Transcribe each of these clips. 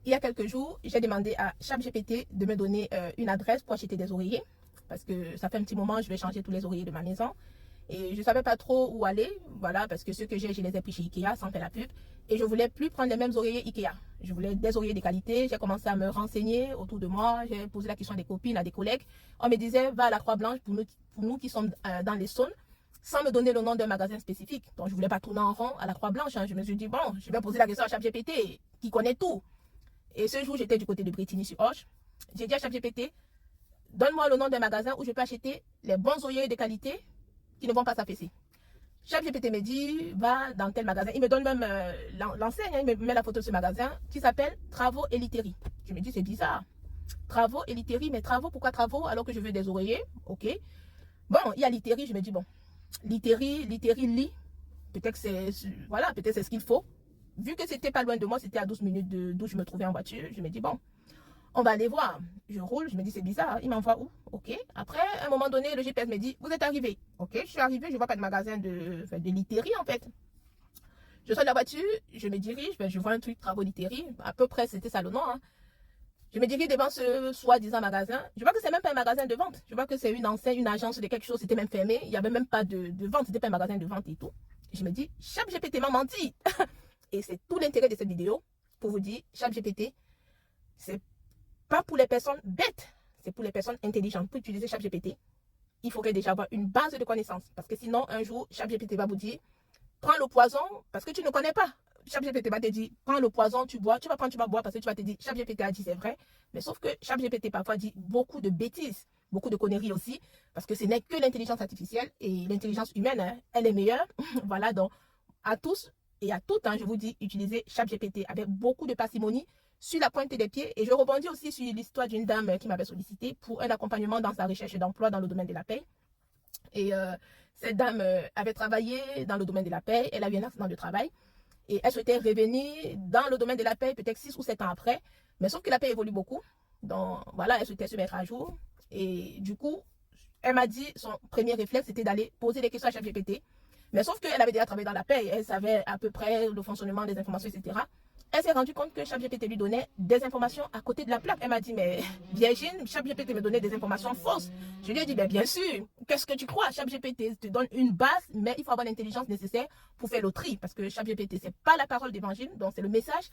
il y a quelques jours, j'ai demandé à ChatGPT de me donner une adresse pour acheter des oreillers. Parce que ça fait un petit moment, je vais changer tous les oreillers de ma maison. Et je ne savais pas trop où aller. Voilà, parce que ceux que j'ai, je les ai pris chez Ikea, sans faire la pub. Et je ne voulais plus prendre les mêmes oreillers Ikea. Je voulais des oreillers de qualité. J'ai commencé à me renseigner autour de moi. J'ai posé la question à des copines, à des collègues. On me disait, va à la Croix-Blanche pour nous qui sommes dans les zones, sans me donner le nom d'un magasin spécifique. Donc, je ne voulais pas tourner en rond à la Croix-Blanche. Je me suis dit, bon, je vais poser la question à ChatGPT, qui connaît tout. Et ce jour, j'étais du côté de Bretigny-sur-Orge. J'ai dit à ChatGPT, donne-moi le nom d'un magasin où je peux acheter les bons oreillers de qualité qui ne vont pas s'affaisser. ChatGPT me dit, va dans tel magasin. Il me donne même l'enseigne, il me met la photo de ce magasin qui s'appelle Travaux et Literie. Je me dis, c'est bizarre. Travaux et Literie, mais travaux, pourquoi travaux alors que je veux des oreillers? Ok. Bon, il y a Literie, je me dis, bon, Literie, lit. Peut-être que c'est, voilà, peut-être c'est ce qu'il faut. Vu que c'était pas loin de moi, c'était à 12 minutes d'où je me trouvais en voiture, je me dis, bon, on va aller voir. Je roule, je me dis, c'est bizarre, il m'envoie où? Ok. Après, à un moment donné, le GPS me dit, vous êtes arrivé. Ok, je suis arrivé, je vois pas de magasin de literie en fait. Je sors de la voiture, je me dirige, je vois un truc, travaux literie, à peu près, c'était ça le nom. Hein. Je me dirige devant ce soi-disant magasin. Je vois que c'est même pas un magasin de vente. Je vois que c'est une enseigne, une agence de quelque chose, c'était même fermé. Il n'y avait même pas de vente, c'était pas un magasin de vente et tout. Et je me dis, ChatGPT m'a menti. Et c'est tout l'intérêt de cette vidéo pour vous dire, ChatGPT, c'est pas pour les personnes bêtes, c'est pour les personnes intelligentes. Pour utiliser ChatGPT, il faudrait déjà avoir une base de connaissances. Parce que sinon, un jour, ChatGPT va vous dire, prends le poison parce que tu ne connais pas. ChatGPT va te dire, prends le poison, tu bois, tu vas prendre, tu vas boire parce que tu vas te dire, ChatGPT a dit c'est vrai. Mais sauf que ChatGPT parfois dit beaucoup de bêtises, beaucoup de conneries aussi, parce que ce n'est que l'intelligence artificielle et l'intelligence humaine, hein, elle est meilleure. Voilà, donc à tous et à toutes, hein, je vous dis, utilisez ChatGPT avec beaucoup de parcimonie sur la pointe des pieds. Et je rebondis aussi sur l'histoire d'une dame qui m'avait sollicité pour un accompagnement dans sa recherche d'emploi dans le domaine de la paie. Et cette dame avait travaillé dans le domaine de la paie, elle a eu un accident de travail et elle souhaitait revenir dans le domaine de la paie peut-être 6 ou 7 ans après. Mais sauf que la paie évolue beaucoup. Donc voilà, elle souhaitait se mettre à jour. Et du coup, elle m'a dit, son premier réflexe, c'était d'aller poser des questions à ChatGPT. Mais sauf qu'elle avait déjà travaillé dans la paie, elle savait à peu près le fonctionnement des informations, etc. Elle s'est rendue compte que ChatGPT lui donnait des informations à côté de la plaque. Elle m'a dit, mais Virginie, ChatGPT me donnait des informations fausses. Je lui ai dit, bien sûr, qu'est-ce que tu crois? ChatGPT te donne une base, mais il faut avoir l'intelligence nécessaire pour faire le tri. Parce que ChatGPT, c'est pas la parole d'évangile, donc c'est le message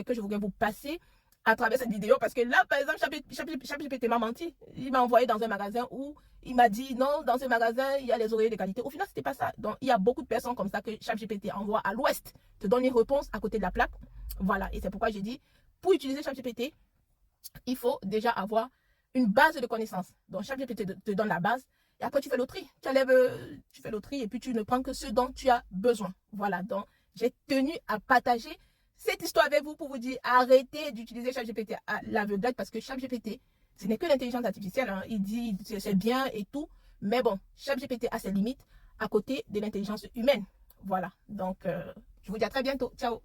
que je voudrais vous passer à travers cette vidéo. Parce que là, par exemple, ChatGPT m'a menti. Il m'a envoyé dans un magasin où il m'a dit, non, dans ce magasin, il y a les oreillers de qualité. Au final, c'était pas ça. Donc, il y a beaucoup de personnes comme ça que ChatGPT envoie à l'ouest, te donne une réponse à côté de la plaque. Voilà, et c'est pourquoi j'ai dit, pour utiliser ChatGPT, il faut déjà avoir une base de connaissances. Donc, ChatGPT te donne la base, et après, tu fais le tri. Tu fais le tri, et puis tu ne prends que ce dont tu as besoin. Voilà, donc, j'ai tenu à partager cette histoire avec vous pour vous dire, arrêtez d'utiliser ChatGPT à l'aveuglette, parce que ChatGPT, ce n'est que l'intelligence artificielle. Hein. Il dit, c'est bien et tout, mais bon, ChatGPT a ses limites à côté de l'intelligence humaine. Voilà, donc, je vous dis à très bientôt. Ciao.